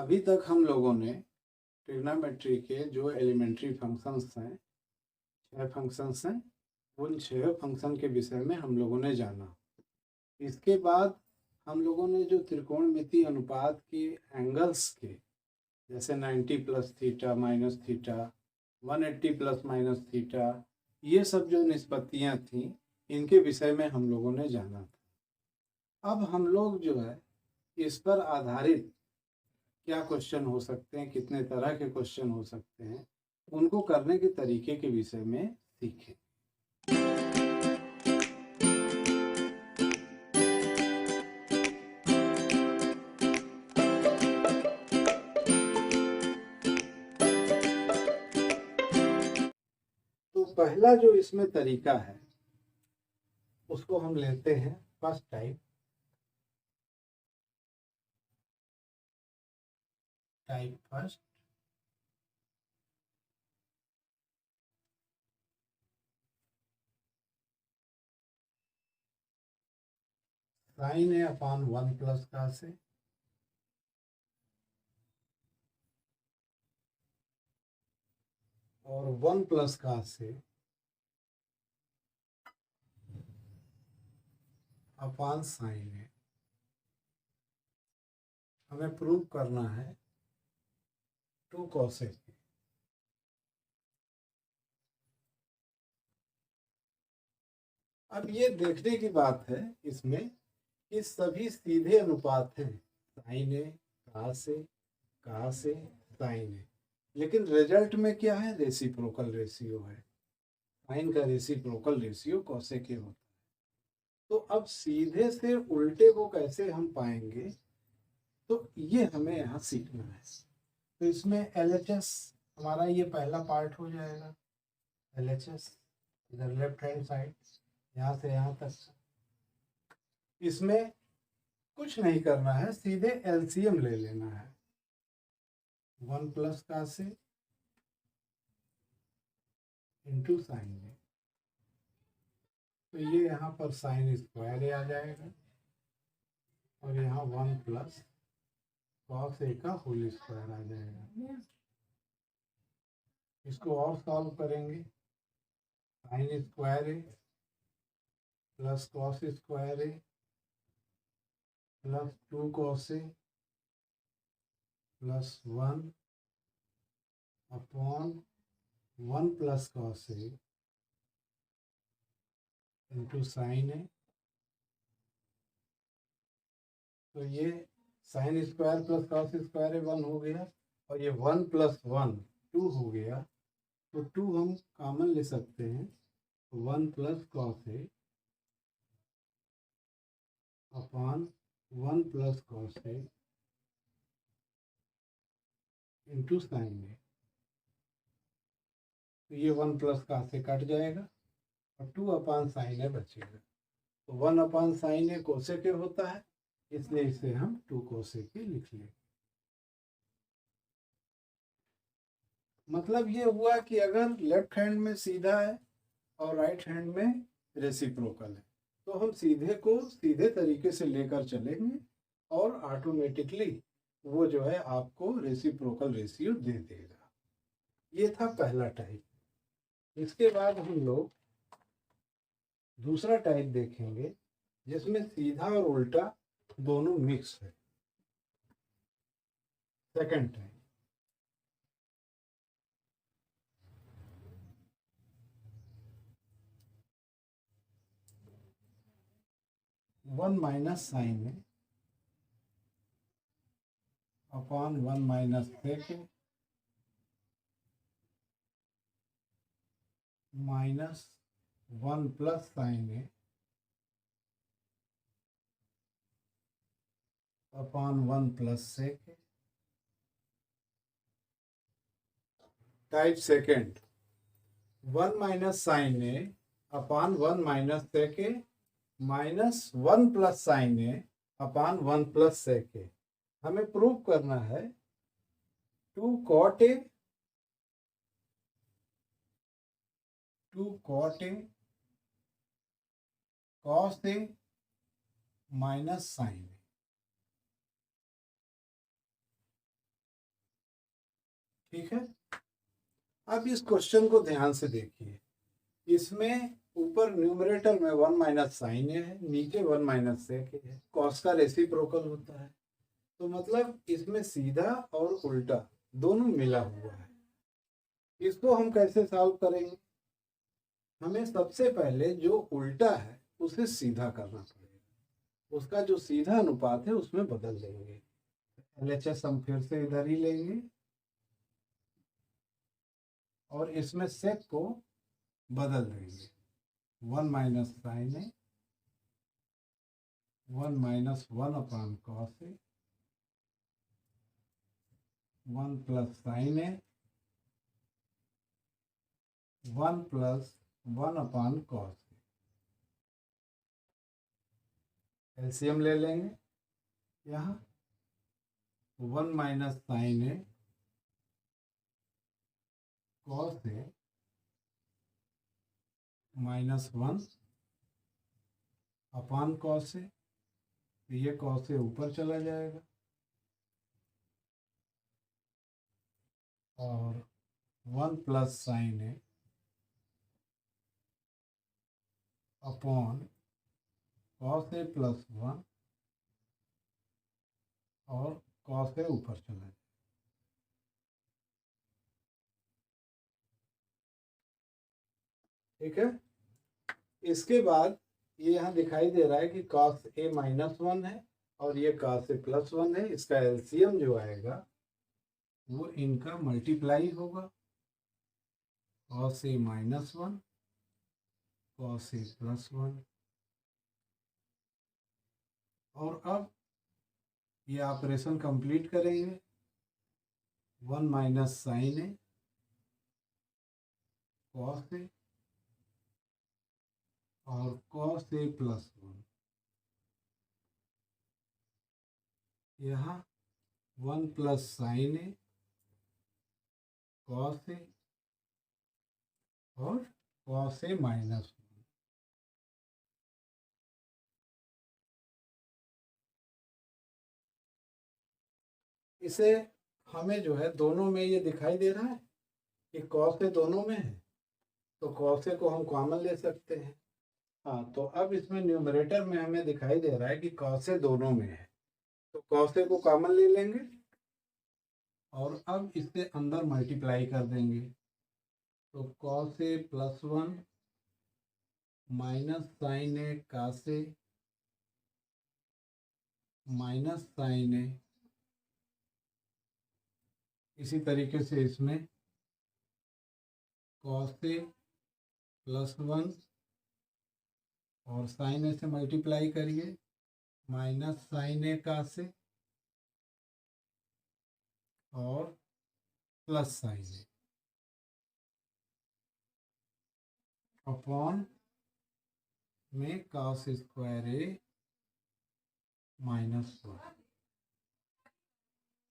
अभी तक हम लोगों ने ट्रिग्नोमेट्री के जो एलिमेंट्री फंक्शंस हैं, 6 फंक्शंस हैं, उन 6 फंक्शन के विषय में हम लोगों ने जाना। इसके बाद हम लोगों ने जो त्रिकोणमितीय अनुपात के एंगल्स के, जैसे 90 plus theta minus theta, 180 plus minus theta, ये सब जो निष्पत्तियाँ थीं, इनके विषय में हम लोगों ने जाना था। अब हम लोग जो है इस पर आधारित क्या क्वेश्चन हो सकते हैं, कितने तरह के क्वेश्चन हो सकते हैं, उनको करने के तरीके के विषय में सीखें। तो पहला जो इसमें तरीका है उसको हम लेते हैं फर्स्ट टाइप फर्स्ट। साइन है अपॉन 1 प्लस का से, और 1 प्लस का से अपॉन साइन है। हमें प्रूव करना है 2 कॉसेक। अब ये देखने की बात है इसमें कि सभी सीधे अनुपात हैं, साइन है कहा से साइन है, लेकिन रिजल्ट में क्या है, रेसिप्रोकल रेशियो है। साइन का रेसिप्रोकल रेशियो कॉसेक होता है। तो अब सीधे से उल्टे को कैसे हम पाएंगे, तो ये हमें यहाँ सीखना है। तो इसमें LHS हमारा ये पहला पार्ट हो जाएगा। LHS इधर लेफ्ट हैंड साइड, यहाँ से यहाँ तक। इसमें कुछ नहीं करना है, सीधे LCM ले लेना है। 1 प्लस का से इंटू साइन है, तो ये यहाँ पर साइन स्क्वायर आ जाएगा, और यहाँ 1 प्लस कॉस ए का होल स्क्वायर आ जाएगा। इसको और सॉल्व करेंगे। साइन स्क्वायर है प्लस कॉस स्क्वायर है plus 2 cos A plus 1 upon 1 plus cos A into sine है। तो ये sine square plus cos square है 1 हो गया, और ये 1 प्लस 1 2 हो गया। तो 2 हम कॉमन ले सकते हैं, 1 plus cos A upon 1 plus cos A into sine ए। तो ये 1 प्लस का से कट जाएगा, और 2 अपान साइन ए बचेगा। तो 1 अपान साइन ए कोसेक होता है, इसलिए इसे हम 2 कोसेक लिख लेंगे। मतलब ये हुआ कि अगर लेफ्ट हैंड में सीधा है और राइट हैंड में रेसिप्रोकल है, तो हम सीधे को सीधे तरीके से लेकर चलेंगे, और ऑटोमेटिकली वो जो है आपको रेसिप्रोकल रेशियो दे देगा। ये था पहला टाइप। इसके बाद हम लोग दूसरा टाइप देखेंगे, जिसमें सीधा और उल्टा दोनों मिक्स है। Second type. 1 माइनस साइन है upon 1 minus sec minus 1 plus sine है upon 1 plus sec. Type second, 1 minus sine है upon 1 minus sec minus 1 plus sine है अपॉन 1 प्लस सेक। हमें प्रूव करना है 2 cot A 2 cot A cos A minus sine A. ठीक है। अब इस क्वेश्चन को ध्यान से देखिए, इसमें ऊपर न्यूमरेटर में 1 माइनस साइन है, नीचे 1 माइनस सेक है, कॉस का रेसिप्रोकल होता है, तो मतलब इसमें सीधा और उल्टा दोनों मिला हुआ है। इसको हम कैसे सॉल्व करेंगे? हमें सबसे पहले जो उल्टा है उसे सीधा करना पड़ेगा, उसका जो सीधा अनुपात है उसमें बदल देंगे। LHS हम फिर से इधर ही लेंगे और इसमें सेक को बदल देंगे। 1 माइनस साइन है, 1 माइनस 1 अपॉन कॉस है, 1 प्लस साइन है, 1 प्लस 1 अपॉन कॉस है। एलसीएम ले लेंगे। यहाँ 1 माइनस साइन है, कॉस है, माइनस 1 अपॉन कॉस है, ये कॉस से ऊपर चला जाएगा और 1 प्लस साइन है अपॉन कॉस ए प्लस 1 और कॉस से ऊपर चला जाएगा। ठीक है। इसके बाद ये यहाँ दिखाई दे रहा है कि कॉस ए माइनस 1 है और ये कॉस ए प्लस 1 है। इसका एलसीएम जो आएगा वो इनका मल्टीप्लाई होगा, cos A minus 1 cos A plus 1। और अब ये ऑपरेशन कंप्लीट करेंगे। 1 माइनस साइन है, कॉस ए और कॉस ए प्लस 1। यहाँ 1 प्लस साइन है, कॉस ए और कॉस ए माइनस 1। इसे हमें जो है दोनों में ये दिखाई दे रहा है कि कॉस ए दोनों में है, तो कॉस ए को हम कॉमन ले सकते हैं। हाँ, तो अब इसमें न्यूमरेटर में हमें दिखाई दे रहा है कि कॉस ए दोनों में है, तो कॉस ए को कॉमन ले लेंगे और अब इससे अंदर मल्टीप्लाई कर देंगे। तो cos A plus 1 minus sine A cos A minus sine ए, इसी तरीके से इसमें कॉस ए प्लस 1 और साइन ए से मल्टीप्लाई करिए, माइनस साइन ए कॉस ए और प्लस साइन ए अपॉन में कॉस स्क्वायर ए माइनस 1।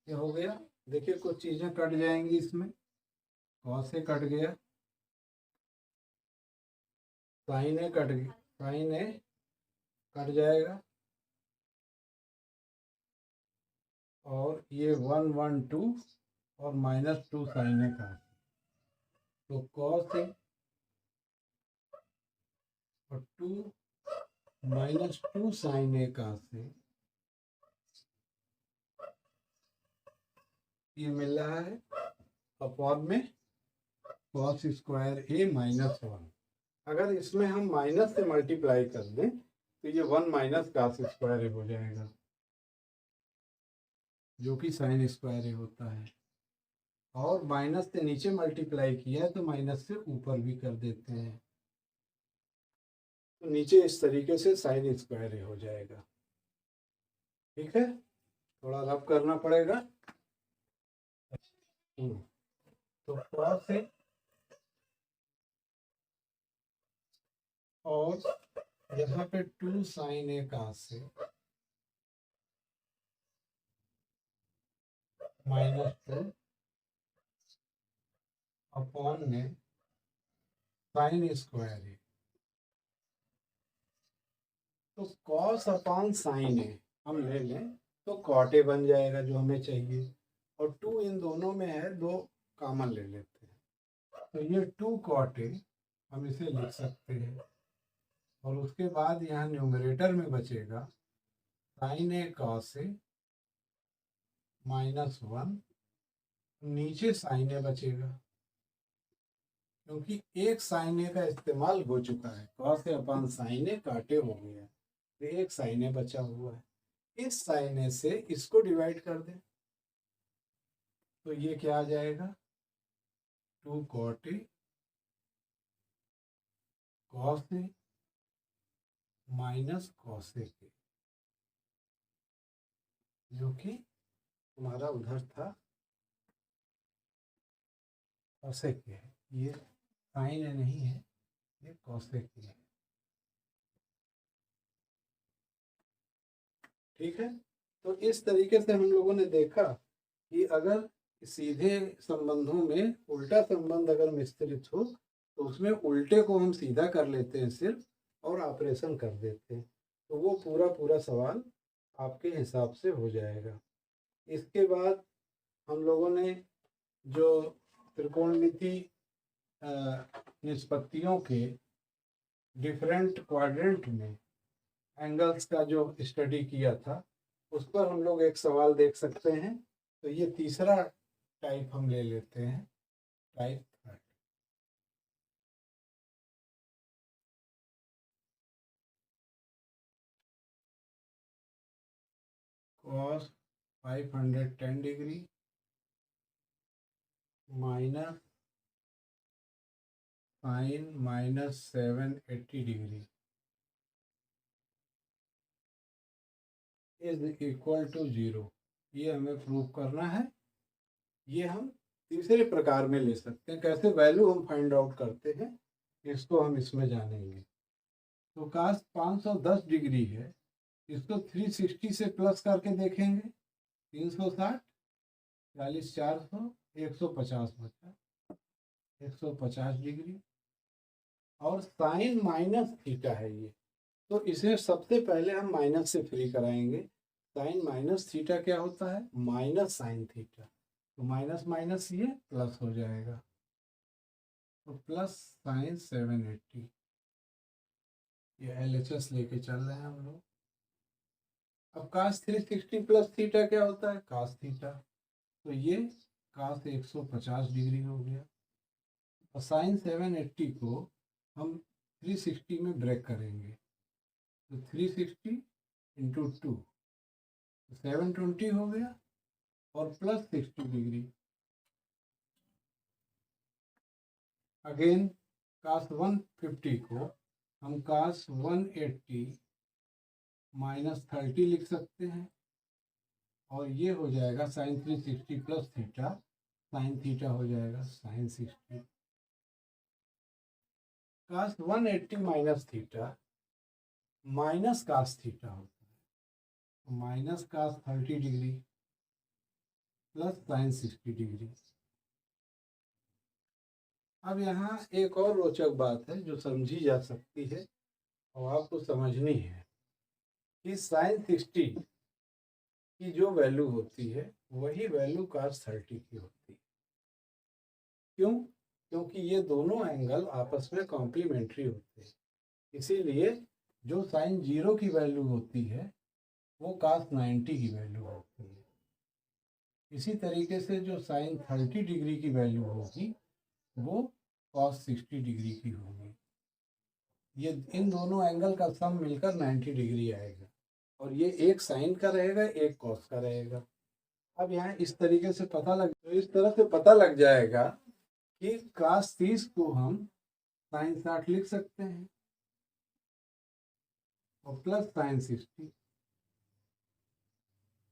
ये हो गया। देखिए कुछ चीज़ें कट जाएंगी इसमें, कॉस ए कट गया, साइन ए कट गया, साइन ए कट जाएगा और ये 1 1 2 और माइनस 2 साइन ए का, तो कॉस ए और 2 माइनस 2 साइन ए का से ये मिल रहा है अपॉन में कॉस स्क्वायर ए माइनस 1। अगर इसमें हम माइनस से मल्टीप्लाई कर दें तो ये 1 माइनस कॉस स्क्वायर ए हो जाएगा, जो कि साइन स्क्वायर ए होता है। और माइनस से नीचे मल्टीप्लाई किया है तो माइनस से ऊपर भी कर देते हैं, तो नीचे इस तरीके से साइन स्क्वायर ए हो जाएगा। ठीक है, थोड़ा रब करना पड़ेगा। तो कॉस ए और यहाँ पे 2 साइन ए कॉस से माइनस 2 अपॉन में साइन स्क्वायर ए, तो कॉस अपॉन साइन ए हम ले लें तो कॉट ए बन जाएगा जो हमें चाहिए, और 2 इन दोनों में है, दो कॉमन ले लेते हैं। तो ये 2 cot A हम इसे लिख सकते हैं, और उसके बाद यहाँ न्यूमरेटर में बचेगा sin A cos A -1, नीचे sin A बचेगा, क्योंकि एक sin A का इस्तेमाल हो चुका है, cos A upon sin A काटे हो गया, तो एक sin A बचा हुआ है। इस sin A से इसको डिवाइड कर दें, तो ये क्या आ जाएगा, 2 cot A cos A minus cos A के, जो कि हमारा उधर था cos A के है, ये sin A नहीं है, ये cos A के है। ठीक है, तो इस तरीके से हम लोगों ने देखा कि अगर सीधे संबंधों में उल्टा संबंध अगर मिश्रित हो तो उसमें उल्टे को हम सीधा कर लेते हैं सिर्फ, और ऑपरेशन कर देते हैं, तो वो पूरा सवाल आपके हिसाब से हो जाएगा। इसके बाद हम लोगों ने जो त्रिकोणमिति निष्पत्तियों के डिफरेंट क्वाड्रेंट में एंगल्स का जो स्टडी किया था, उस पर हम लोग एक सवाल देख सकते हैं। तो ये तीसरा टाइप हम ले लेते हैं, type third. cos 510 degree minus sin -780 degree is equal to 0। ये हमें प्रूव करना है। ये हम तीसरे प्रकार में ले सकते हैं, कैसे वैल्यू हम फाइंड आउट करते हैं इसको हम इसमें जानेंगे। तो cos 510 डिग्री है, इसको 360 से प्लस करके देखेंगे, 360 40 400 150 बचा, 150 डिग्री। और साइन माइनस थीटा है ये, तो इसे सबसे पहले हम माइनस से फ्री कराएंगे। साइन माइनस थीटा क्या होता है, माइनस साइन थीटा, तो माइनस माइनस ये प्लस हो जाएगा, तो प्लस साइन 780। ये LHS लेके चल रहे हैं हम लोग। अब cos 360 प्लस थीटा क्या होता है, cos थीटा, तो ये cos 150 डिग्री हो गया। और साइन 780 को हम 360 में ब्रेक करेंगे, तो 360 इंटू 2 720 हो गया, और प्लस 60 डिग्री। अगेन cos 150 को हम cos 180 -30 लिख सकते हैं, और ये हो जाएगा sine 360 plus theta, sine theta हो जाएगा sine 60। cos 180 minus theta minus cos theta होता है, तो minus cos 30 degree plus sine 60 degree. अब यहाँ एक और रोचक बात है जो समझी जा सकती है और आपको समझनी है कि साइन 60 की जो वैल्यू होती है वही वैल्यू cos 30 की होती है। क्यों? क्योंकि ये दोनों एंगल आपस में कॉम्प्लीमेंट्री होते हैं, इसीलिए जो साइन 0 की वैल्यू होती है वो cos 90 की वैल्यू होती है। इसी तरीके से जो साइन 30 डिग्री की वैल्यू होगी वो cos 60 डिग्री की होगी। ये इन दोनों एंगल का सम मिलकर 90 डिग्री आएगा, और ये एक साइन का रहेगा एक कॉस का रहेगा। अब यहाँ इस तरीके से तो इस तरह से पता लग जाएगा कि cos 30 को हम साइन 60 लिख सकते हैं, और प्लस साइन 60,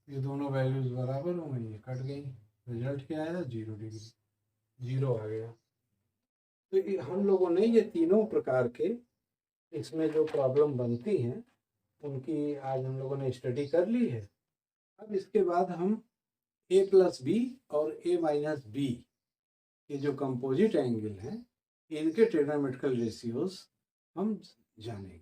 ये दोनों वैल्यूज बराबर हो गई, ये कट गई, रिजल्ट क्या आया, 0 डिग्री, 0 आ गया। तो हम लोगों ने ये तीनों प्रकार के इसमें जो प्रॉब्लम बनती हैं उनकी आज हम लोगों ने स्टडी कर ली है। अब इसके बाद हम a प्लस बी और a माइनस बी ये जो कंपोजिट एंगल हैं इनके ट्रिग्नोमेट्रिकल रेशियोज हम जानेंगे।